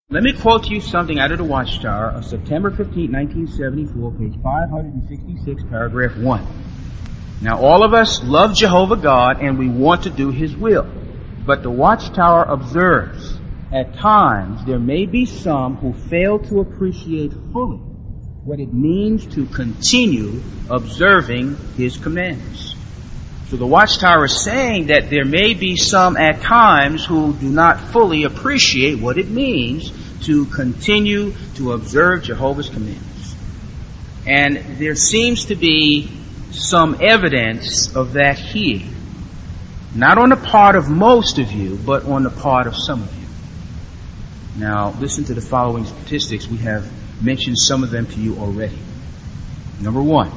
Let me quote to you something out of the Watchtower of September 15, 1974, page 566, paragraph 1. Now, all of us love Jehovah God and we want to do His will. But the Watchtower observes, at times there may be some who fail to appreciate fully what it means to continue observing His commands. So the Watchtower is saying that there may be some at times who do not fully appreciate what it means to continue to observe Jehovah's commands. And there seems to be some evidence of that here. Not on the part of most of you, but on the part of some of you. Now, listen to the following statistics. We have mentioned some of them to you already. Number 1.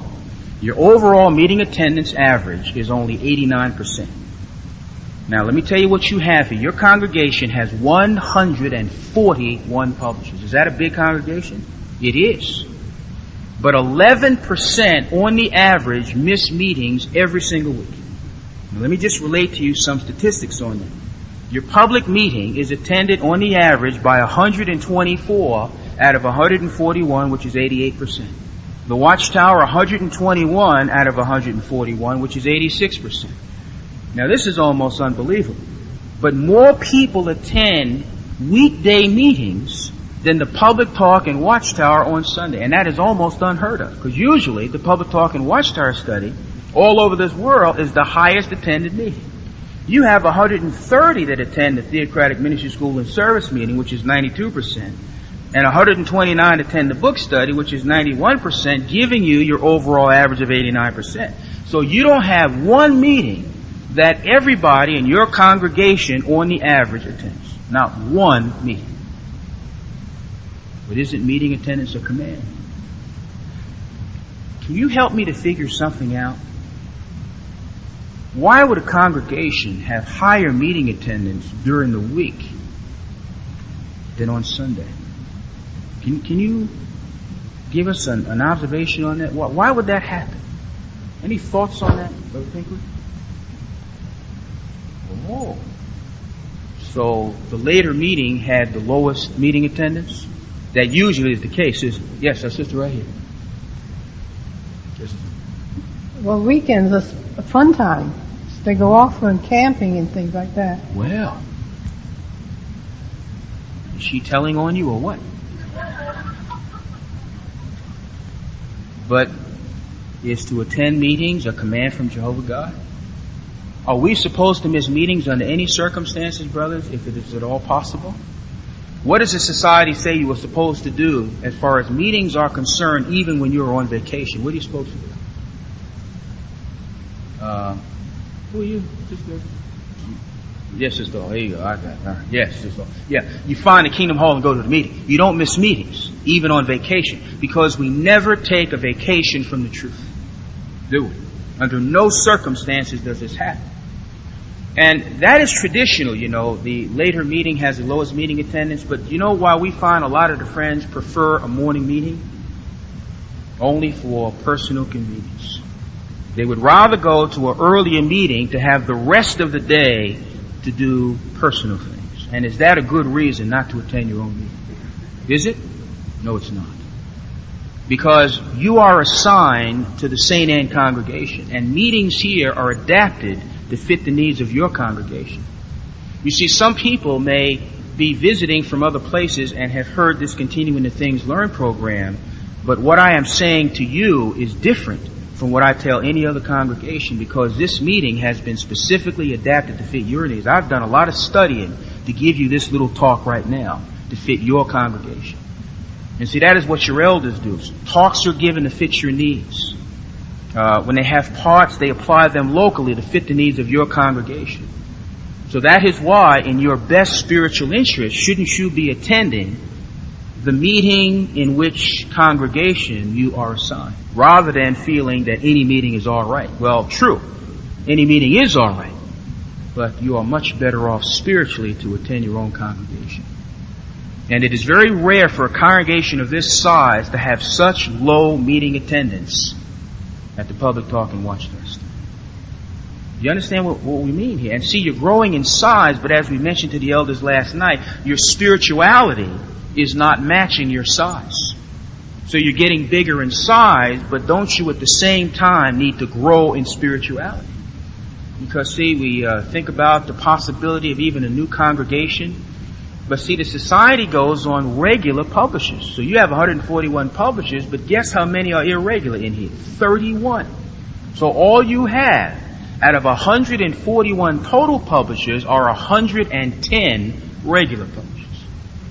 Your overall meeting attendance average is only 89%. Now, let me tell you what you have here. Your congregation has 141 publishers. Is that a big congregation? It is. But 11% on the average miss meetings every single week. Now, let me just relate to you some statistics on that. Your public meeting is attended on the average by 124 out of 141, which is 88%. The Watchtower, 121 out of 141, which is 86%. Now, this is almost unbelievable. But more people attend weekday meetings than the Public Talk and Watchtower on Sunday. And that is almost unheard of. Because usually the Public Talk and Watchtower study all over this world is the highest attended meeting. You have 130 that attend the Theocratic Ministry School and Service meeting, which is 92%. And 129 attend the book study, which is 91%, giving you your overall average of 89%. So you don't have one meeting that everybody in your congregation on the average attends. Not one meeting. But isn't meeting attendance a command? Can you help me to figure something out? Why would a congregation have higher meeting attendance during the week than on Sunday? Can you give us an observation on that? Why would that happen? Any thoughts on that, Brother Pinkley? Oh. So the later meeting had the lowest meeting attendance? That usually is the case, isn't it? Yes, our sister right here. Yes. Well, weekends are a fun time. They go off on camping and things like that. Well, is she telling on you or what? But is to attend meetings a command from Jehovah God? Are we supposed to miss meetings under any circumstances, brothers, if it is at all possible? What does the society say you are supposed to do as far as meetings are concerned, even when you're on vacation? What are you supposed to do? Who are you, sister? Yes, sister. There you go. I got it. All right. Yes, sister. Yeah. You find the Kingdom Hall and go to the meeting. You don't miss meetings, even on vacation, because we never take a vacation from the truth. Do we? Under no circumstances does this happen. And that is traditional, you know. The later meeting has the lowest meeting attendance, but you know why we find a lot of the friends prefer a morning meeting? Only for personal convenience. They would rather go to an earlier meeting to have the rest of the day to do personal things. And is that a good reason not to attend your own meeting? Is it? No, it's not. Because you are assigned to the St. Anne congregation, and meetings here are adapted to fit the needs of your congregation. You see, some people may be visiting from other places and have heard this Continuing the Things Learned program, but what I am saying to you is different from what I tell any other congregation, because this meeting has been specifically adapted to fit your needs. I've done a lot of studying to give you this little talk right now to fit your congregation. And see, that is what your elders do. Talks are given to fit your needs. When they have parts, they apply them locally to fit the needs of your congregation. So that is why, in your best spiritual interest, shouldn't you be attending the meeting in which congregation you are assigned, rather than feeling that any meeting is all right. Well, true, any meeting is all right, but you are much better off spiritually to attend your own congregation. And it is very rare for a congregation of this size to have such low meeting attendance at the Public Talk and Watchtower. You understand what we mean here? And see, you're growing in size, but as we mentioned to the elders last night, your spirituality is not matching your size. So you're getting bigger in size, but don't you at the same time need to grow in spirituality? Because see, we think about the possibility of even a new congregation. But see, the society goes on regular publishers. So you have 141 publishers, but guess how many are irregular in here? 31. So all you have out of 141 total publishers are 110 regular publishers.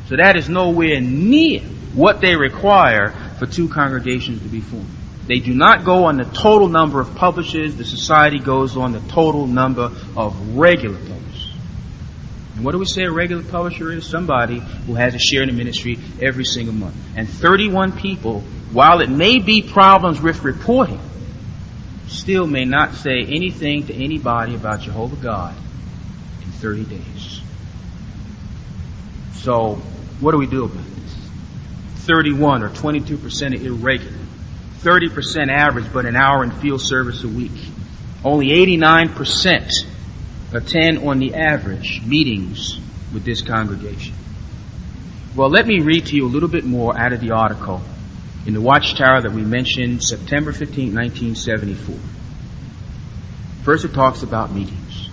So that is nowhere near what they require for two congregations to be formed. They do not go on the total number of publishers. The society goes on the total number of regular publishers. And what do we say a regular publisher is? Somebody who has a share in the ministry every single month. And 31 people, while it may be problems with reporting, still may not say anything to anybody about Jehovah God in 30 days. So, what do we do about this? 31 or 22% are irregular. 30% average, but an hour in field service a week. Only 89% attend on the average meetings with this congregation. Well, let me read to you a little bit more out of the article in the Watchtower that we mentioned, September 15, 1974. First it talks about meetings.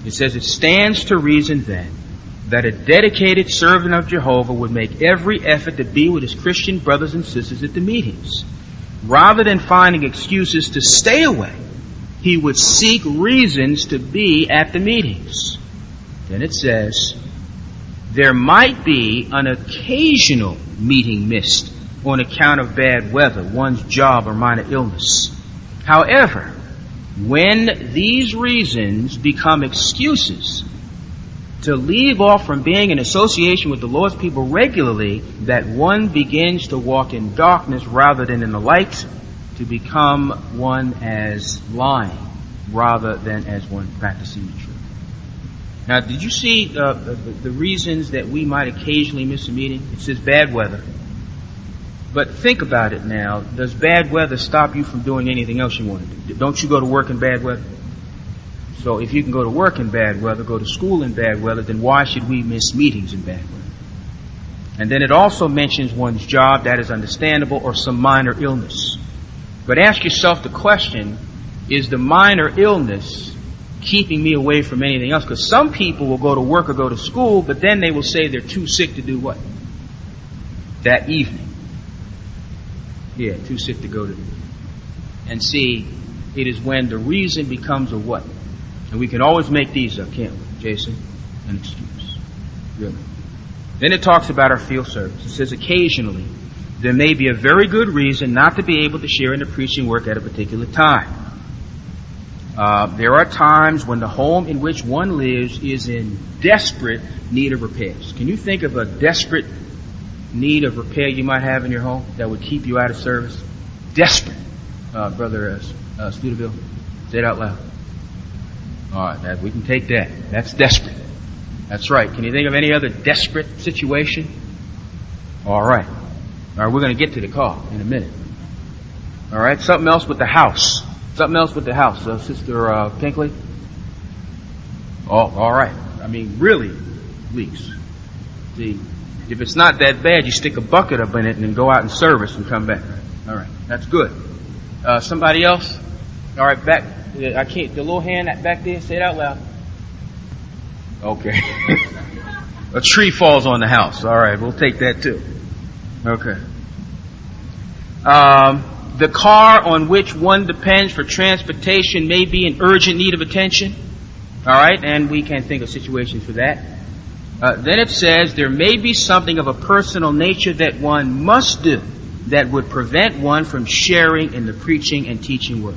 It says, it stands to reason then that a dedicated servant of Jehovah would make every effort to be with his Christian brothers and sisters at the meetings. Rather than finding excuses to stay away, he would seek reasons to be at the meetings. Then it says, there might be an occasional meeting missed on account of bad weather, one's job, or minor illness. However, when these reasons become excuses to leave off from being in association with the Lord's people regularly, that one begins to walk in darkness rather than in the light, to become one as lying rather than as one practicing the truth. Now, did you see the reasons that we might occasionally miss a meeting? It says bad weather. But think about it now. Does bad weather stop you from doing anything else you want to do? Don't you go to work in bad weather? So if you can go to work in bad weather, go to school in bad weather, then why should we miss meetings in bad weather? And then it also mentions one's job, that is understandable, or some minor illness. But ask yourself the question, is the minor illness keeping me away from anything else? Because some people will go to work or go to school, but then they will say they're too sick to do what? That evening. Yeah, too sick to go to. And see, it is when the reason becomes a what? And we can always make these up, can't we, Jason? An excuse. Really. Then it talks about our field service. It says occasionally there may be a very good reason not to be able to share in the preaching work at a particular time. There are times when the home in which one lives is in desperate need of repairs. Can you think of a desperate need of repair you might have in your home that would keep you out of service? Desperate. Brother Studeville, say it out loud. All right, we can take that. That's desperate. That's right. Can you think of any other desperate situation? All right. All right, we're going to get to the car in a minute. All right, something else with the house. Something else with the house, Sister Pinkley. Oh, all right. I mean, really leaks. See, if it's not that bad, you stick a bucket up in it and then go out and service and come back. All right, that's good. Somebody else? All right, back. I can't. The little hand back there. Say it out loud. Okay. A tree falls on the house. All right, we'll take that too. Okay. The car on which one depends for transportation may be in urgent need of attention. All right, and we can think of situations for that. Then it says there may be something of a personal nature that one must do that would prevent one from sharing in the preaching and teaching work.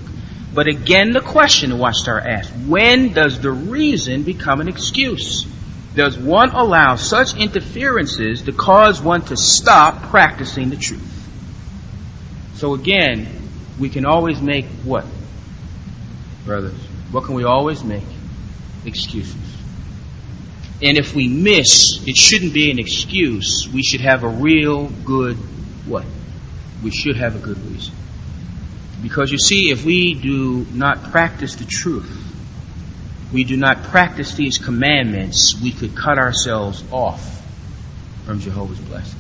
But again, the question the Watchtower asks, when does the reason become an excuse? Does one allow such interferences to cause one to stop practicing the truth? So again, we can always make what? Brothers, what can we always make? Excuses. And if we miss, it shouldn't be an excuse. We should have a real good what? We should have a good reason. Because you see, if we do not practice the truth, we do not practice these commandments, we could cut ourselves off from Jehovah's blessing.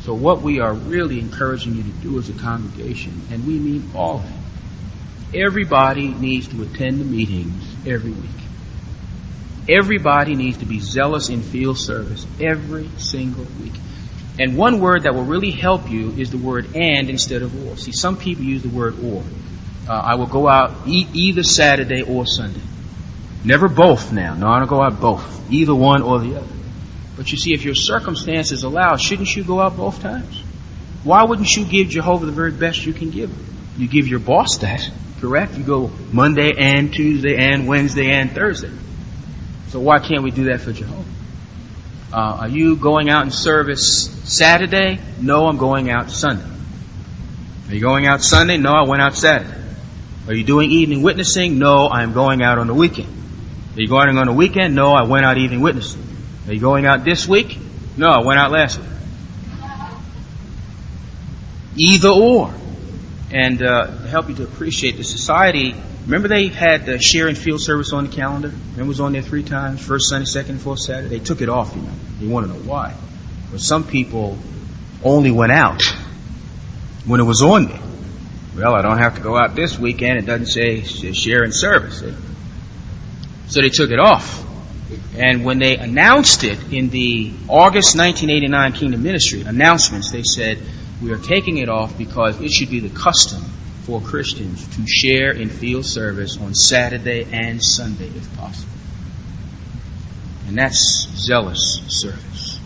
So what we are really encouraging you to do as a congregation, and we mean all of it, everybody needs to attend the meetings every week. Everybody needs to be zealous in field service every single week. And one word that will really help you is the word and instead of or. See, some people use the word or. I will go out either Saturday or Sunday. Never both now. No, I don't go out both. Either one or the other. But you see, if your circumstances allow, shouldn't you go out both times? Why wouldn't you give Jehovah the very best you can give him? You give your boss that, correct? You go Monday and Tuesday and Wednesday and Thursday. So why can't we do that for Jehovah? Are you going out in service Saturday? No, I'm going out Sunday. Are you going out Sunday? No, I went out Saturday. Are you doing evening witnessing? No, I'm going out on the weekend. Are you going on the weekend? No, I went out evening witnessing. Are you going out this week? No, I went out last week. Either or. And to help you to appreciate the society, remember they had the share and field service on the calendar? Remember it was on there 3 times, first Sunday, second, fourth Saturday? They took it off, you know. You want to know why. But some people only went out when it was on there. Well, I don't have to go out this weekend. It doesn't say share and service. So they took it off. And when they announced it in the August 1989 Kingdom Ministry announcements, they said, we are taking it off because it should be the custom for Christians to share in field service on Saturday and Sunday if possible. And that's zealous service.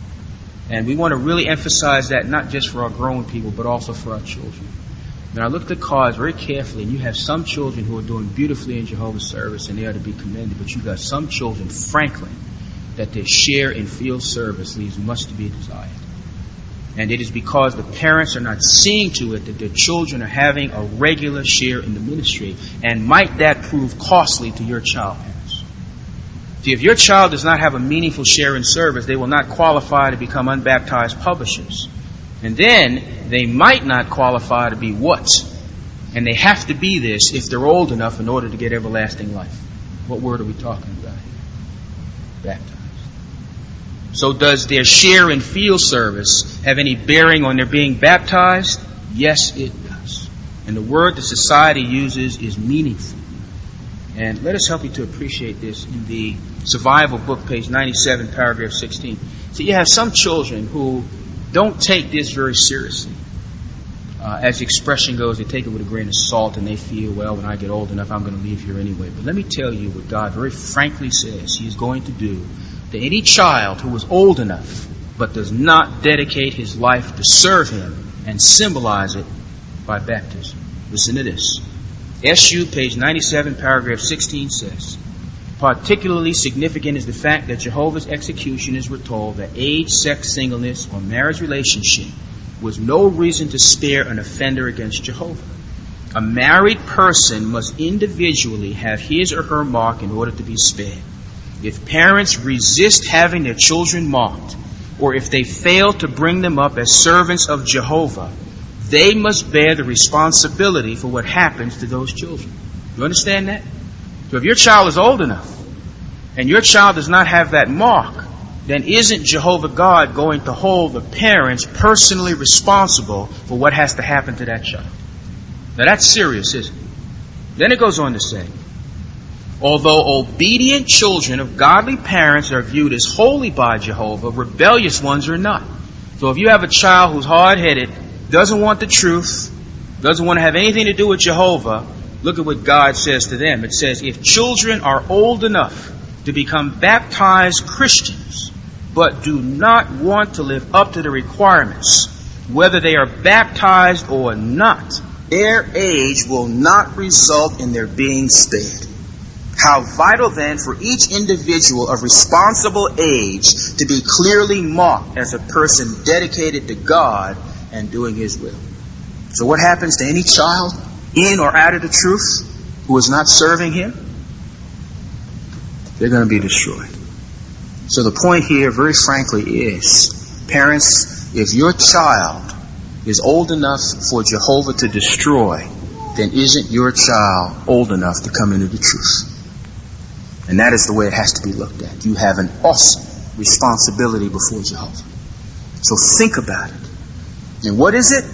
And we want to really emphasize that not just for our grown people, but also for our children. Now, I looked at the cards very carefully, and you have some children who are doing beautifully in Jehovah's service, and they are to be commended. But you've got some children, frankly, that their share in field service leaves much to be desired. And it is because the parents are not seeing to it that their children are having a regular share in the ministry. And might that prove costly to your child, parents? See, if your child does not have a meaningful share in service, they will not qualify to become unbaptized publishers. And then they might not qualify to be what? And they have to be this if they're old enough in order to get everlasting life. What word are we talking about here? Baptized. So does their share in field service have any bearing on their being baptized? Yes, it does. And the word the society uses is meaningful. And let us help you to appreciate this in the Survival book, page 97, paragraph 16. So you have some children who don't take this very seriously. As the expression goes, they take it with a grain of salt and they feel, well, when I get old enough, I'm going to leave here anyway. But let me tell you what God very frankly says He is going to do to any child who is old enough but does not dedicate his life to serve Him and symbolize it by baptism. Listen to this. SU, page 97, paragraph 16 says, particularly significant is the fact that Jehovah's executioners were told that age, sex, singleness, or marriage relationship was no reason to spare an offender against Jehovah. A married person must individually have his or her mark in order to be spared. If parents resist having their children marked, or if they fail to bring them up as servants of Jehovah, they must bear the responsibility for what happens to those children. You understand that? So if your child is old enough, and your child does not have that mark, then isn't Jehovah God going to hold the parents personally responsible for what has to happen to that child? Now that's serious, isn't it? Then it goes on to say, although obedient children of godly parents are viewed as holy by Jehovah, rebellious ones are not. So if you have a child who's hard-headed, doesn't want the truth, doesn't want to have anything to do with Jehovah, look at what God says to them. It says, if children are old enough to become baptized Christians, but do not want to live up to the requirements, whether they are baptized or not, their age will not result in their being spared. How vital then for each individual of responsible age to be clearly marked as a person dedicated to God and doing His will. So what happens to any child in or out of the truth who is not serving Him? They're going to be destroyed. So the point here, very frankly, is, parents, if your child is old enough for Jehovah to destroy, then isn't your child old enough to come into the truth? And that is the way it has to be looked at. You have an awesome responsibility before Jehovah. So think about it. And what is it?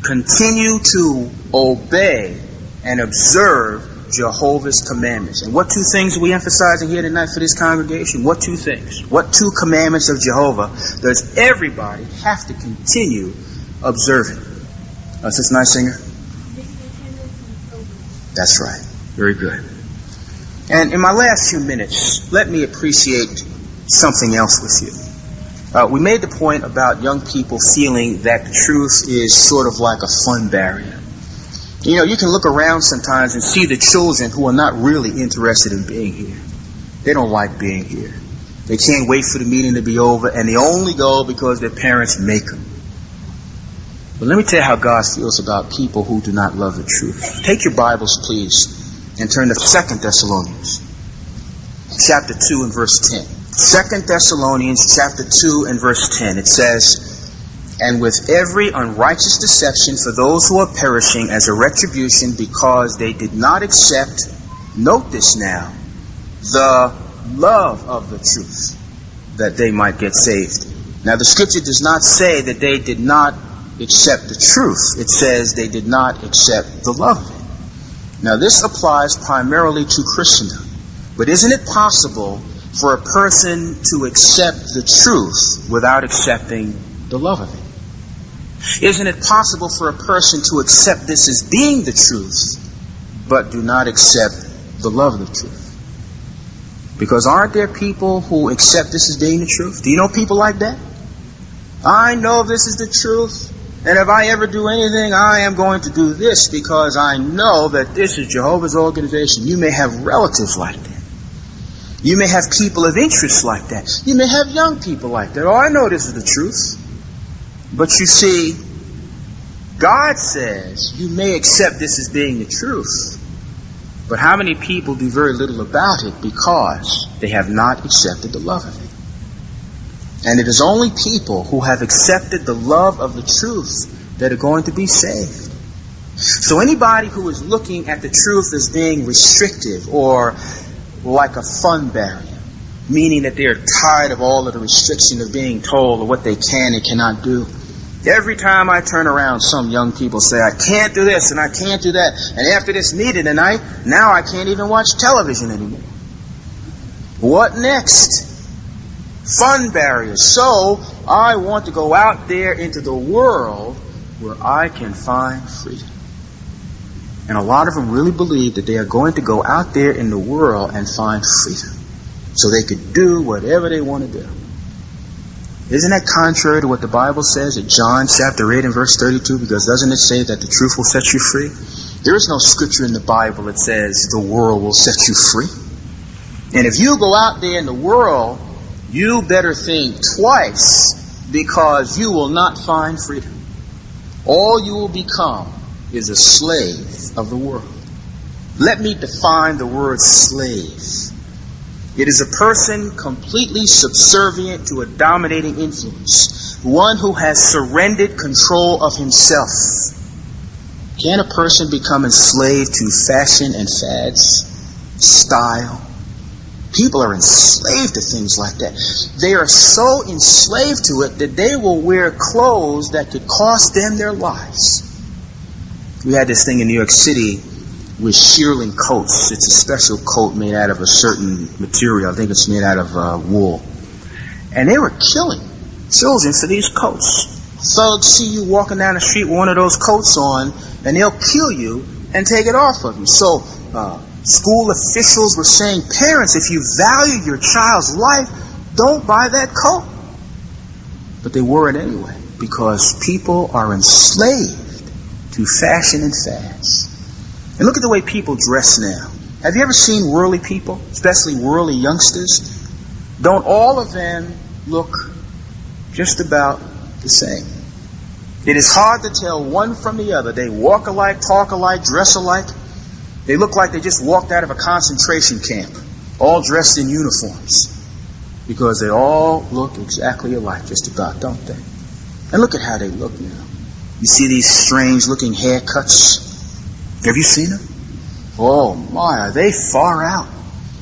Continue to obey and observe Jehovah's commandments. And what two things are we emphasizing here tonight for this congregation? What two things? What two commandments of Jehovah does everybody have to continue observing? Sister Night Singer? That's right. Very good. And in my last few minutes, let me appreciate something else with you. We made the point about young people feeling that the truth is sort of like a fun barrier. You know, you can look around sometimes and see the children who are not really interested in being here. They don't like being here. They can't wait for the meeting to be over, and they only go because their parents make them. But let me tell you how God feels about people who do not love the truth. Take your Bibles, please, and turn to 2 Thessalonians, chapter 2 and verse 10. 2 Thessalonians, chapter 2 and verse 10. It says, "And with every unrighteous deception for those who are perishing as a retribution because they did not accept," note this now, "the love of the truth, that they might get saved." Now the scripture does not say that they did not accept the truth. It says they did not accept the love of it. Now this applies primarily to Christendom. But isn't it possible for a person to accept the truth without accepting the love of it? Isn't it possible for a person to accept this as being the truth, but do not accept the love of the truth? Because aren't there people who accept this as being the truth? Do you know people like that? I know this is the truth, and if I ever do anything, I am going to do this because I know that this is Jehovah's organization. You may have relatives like that. You may have people of interest like that. You may have young people like that. Oh, I know this is the truth. But you see, God says you may accept this as being the truth. But how many people do very little about it because they have not accepted the love of it? And it is only people who have accepted the love of the truth that are going to be saved. So anybody who is looking at the truth as being restrictive or like a fun barrier, meaning that they're tired of all of the restriction of being told of what they can and cannot do. Every time I turn around, some young people say, I can't do this and I can't do that. And after this meeting tonight, now I can't even watch television anymore. What next? Fun barriers. So I want to go out there into the world where I can find freedom. And a lot of them really believe that they are going to go out there in the world and find freedom so they could do whatever they want to do. Isn't that contrary to what the Bible says in John chapter 8 and verse 32? Because doesn't it say that the truth will set you free? There is no scripture in the Bible that says the world will set you free. And if you go out there in the world, you better think twice because you will not find freedom. All you will become is a slave of the world. Let me define the word slave. It is a person completely subservient to a dominating influence, one who has surrendered control of himself. Can a person become enslaved to fashion and fads, style? People are enslaved to things like that. They are so enslaved to it that they will wear clothes that could cost them their lives. We had this thing in New York City with shearling coats. It's a special coat made out of a certain material. I think it's made out of wool. And they were killing children for these coats. Thugs see you walking down the street with one of those coats on, and they'll kill you and take it off of you. So school officials were saying, parents, if you value your child's life, don't buy that coat. But they wore it anyway because people are enslaved to fashion and fads. And look at the way people dress now. Have you ever seen worldly people, especially worldly youngsters? Don't all of them look just about the same? It is hard to tell one from the other. They walk alike, talk alike, dress alike. They look like they just walked out of a concentration camp, all dressed in uniforms, because they all look exactly alike, just about, don't they? And look at how they look now. You see these strange-looking haircuts? Have you seen them? Oh my, are they far out?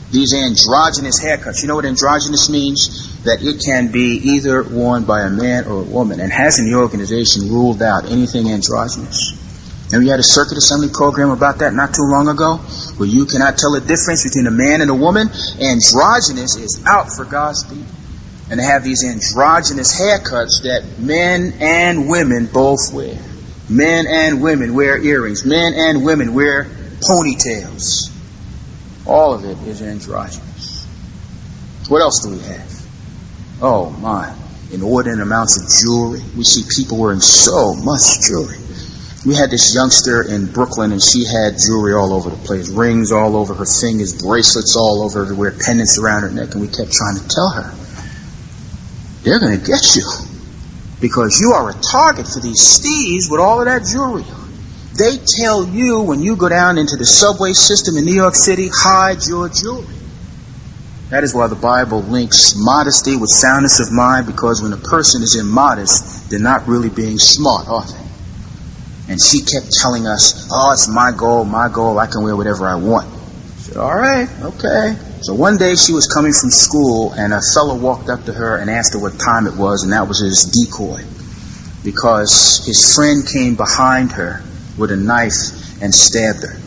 These androgynous haircuts. You know what androgynous means? that it can be either worn by a man or a woman, and hasn't the organization ruled out anything androgynous? And we had a circuit assembly program about that not too long ago, where you cannot tell the difference between a man and a woman. Androgynous is out for God's people. And they have these androgynous haircuts that men and women both wear. Men and women wear earrings. Men and women wear ponytails. All of it is androgynous. What else do we have? Oh my, inordinate amounts of jewelry. We see people wearing so much jewelry. We had this youngster in Brooklyn, and she had jewelry all over the place. Rings all over her fingers, bracelets all over everywhere, pendants around her neck, and we kept trying to tell her, they're going to get you, because you are a target for these thieves with all of that jewelry on. They tell you when you go down into the subway system in New York City, hide your jewelry. That is why the Bible links modesty with soundness of mind, because when a person is immodest, they're not really being smart, are they? And she kept telling us, oh, it's my goal, I can wear whatever I want. I said, all right, okay. So one day she was coming from school, and a fellow walked up to her and asked her what time it was, and that was his decoy. Because his friend came behind her with a knife and stabbed her.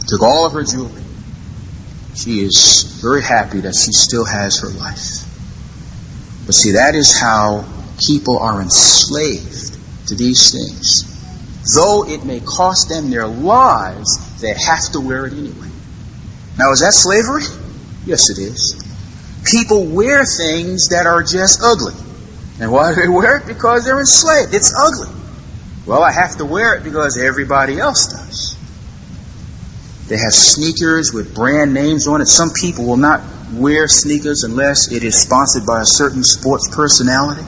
Took all of her jewelry. She is very happy that she still has her life. But see, that is how people are enslaved to these things. Though it may cost them their lives, they have to wear it anyway. Now, is that slavery? Yes, it is. People wear things that are just ugly. And why do they wear it? Because they're enslaved. It's ugly. Well, I have to wear it because everybody else does. They have sneakers with brand names on it. Some people will not wear sneakers unless it is sponsored by a certain sports personality.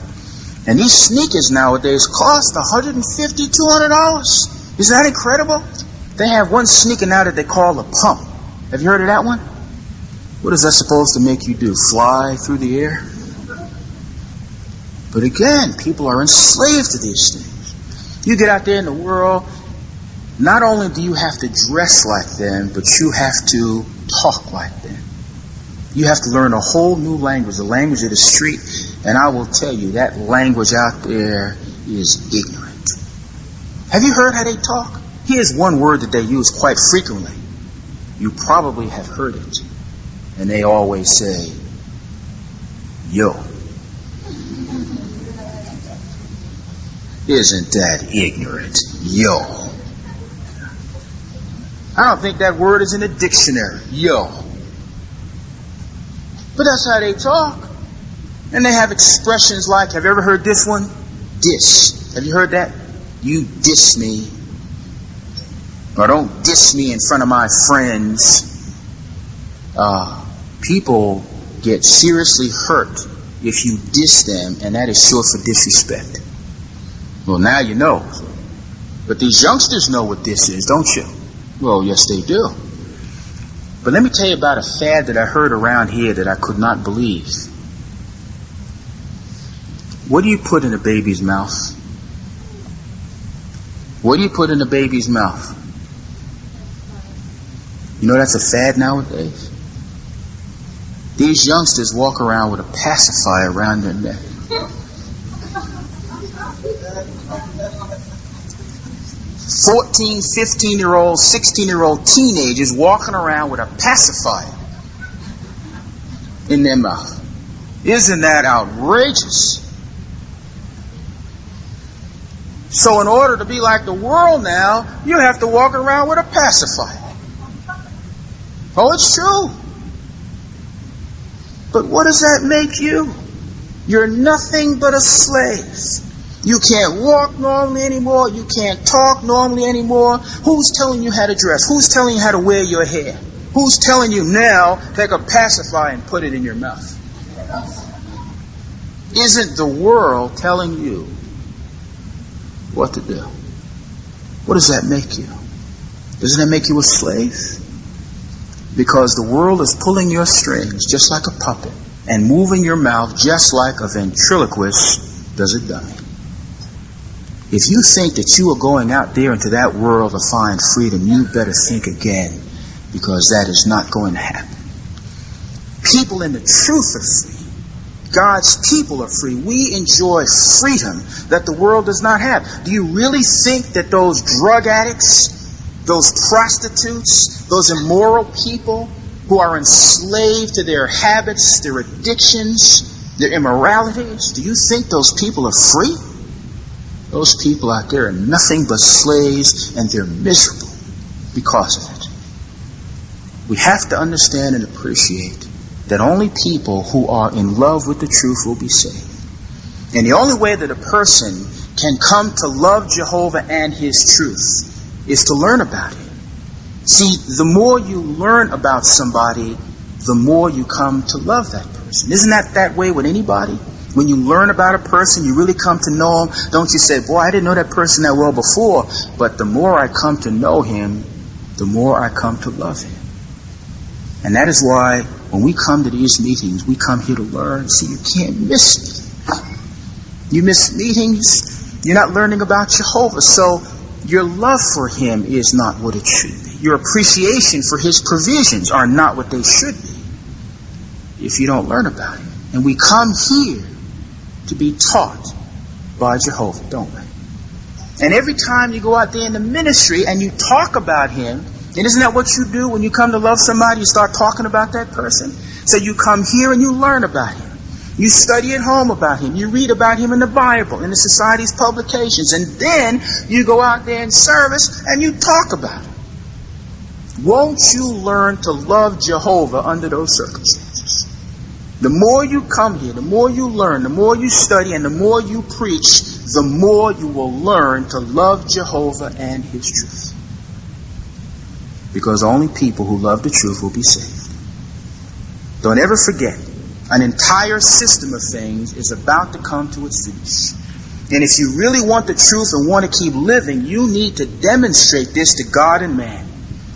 And these sneakers nowadays cost $150, $200. Isn't that incredible? They have one sneaker now that they call a pump. Have you heard of that one? What is that supposed to make you do? Fly through the air? But again, people are enslaved to these things. You get out there in the world, not only do you have to dress like them, but you have to talk like them. You have to learn a whole new language, the language of the street. And I will tell you, that language out there is ignorant. Have you heard how they talk? Here's one word that they use quite frequently. You probably have heard it. And they always say, yo. Isn't that ignorant? Yo. I don't think that word is in the dictionary. Yo. But that's how they talk. And they have expressions like, have you ever heard this one? Diss. Have you heard that? You diss me. Or don't diss me in front of my friends. People get seriously hurt if you diss them, and that is short for disrespect. Well, now you know. But these youngsters know what this is, don't you? Well, yes, they do. But let me tell you about a fad that I heard around here that I could not believe. What do you put in a baby's mouth? What do you put in a baby's mouth? You know that's a fad nowadays? These youngsters walk around with a pacifier around their neck. 14, 15-year-old, 16-year-old teenagers walking around with a pacifier in their mouth. Isn't that outrageous? So in order to be like the world now, you have to walk around with a pacifier. Oh, it's true. But what does that make you? You're nothing but a slave. You can't walk normally anymore. You can't talk normally anymore. Who's telling you how to dress? Who's telling you how to wear your hair? Who's telling you now, take a pacifier and put it in your mouth? Isn't the world telling you what to do? What does that make you? Doesn't that make you a slave? Because the world is pulling your strings just like a puppet and moving your mouth just like a ventriloquist does a dummy. If you think that you are going out there into that world to find freedom, you better think again, because that is not going to happen. People in the truth are free. God's people are free. We enjoy freedom that the world does not have. Do you really think that those drug addicts, those prostitutes, those immoral people who are enslaved to their habits, their addictions, their immoralities, do you think those people are free? Those people out there are nothing but slaves, and they're miserable because of it. We have to understand and appreciate that only people who are in love with the truth will be saved. And the only way that a person can come to love Jehovah and His truth is to learn about it. See, the more you learn about somebody, the more you come to love that person. Isn't that way with anybody? When you learn about a person, you really come to know him. Don't you say, boy, I didn't know that person that well before, but the more I come to know him, the more I come to love him. And that is why when we come to these meetings, we come here to learn. See, you can't miss meetings. You miss meetings, you're not learning about Jehovah. So your love for him is not what it should be. Your appreciation for his provisions are not what they should be if you don't learn about him. And we come here to be taught by Jehovah, don't we? And every time you go out there in the ministry and you talk about him, and isn't that what you do when you come to love somebody? You start talking about that person. So you come here and you learn about him. You study at home about him. You read about him in the Bible, in the society's publications. And then you go out there in service and you talk about him. Won't you learn to love Jehovah under those circumstances? The more you come here, the more you learn, the more you study, and the more you preach, the more you will learn to love Jehovah and his truth. Because only people who love the truth will be saved. Don't ever forget, an entire system of things is about to come to its finish. And if you really want the truth and want to keep living, you need to demonstrate this to God and man.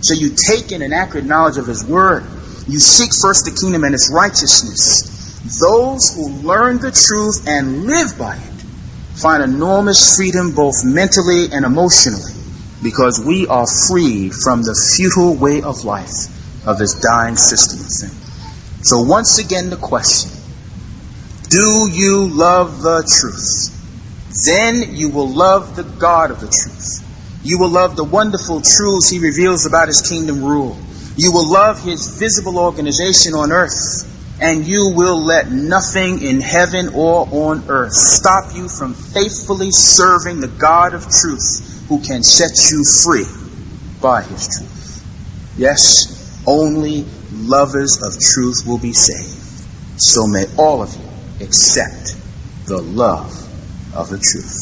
So you take in an accurate knowledge of his word. You seek first the kingdom and its righteousness. Those who learn the truth and live by it find enormous freedom both mentally and emotionally, because we are freed from the futile way of life of this dying system of things. So once again the question, do you love the truth? Then you will love the God of the truth. You will love the wonderful truths he reveals about his kingdom rule. You will love his visible organization on earth. And you will let nothing in heaven or on earth stop you from faithfully serving the God of truth, who can set you free by his truth. Yes, only lovers of truth will be saved. So may all of you accept the love of the truth.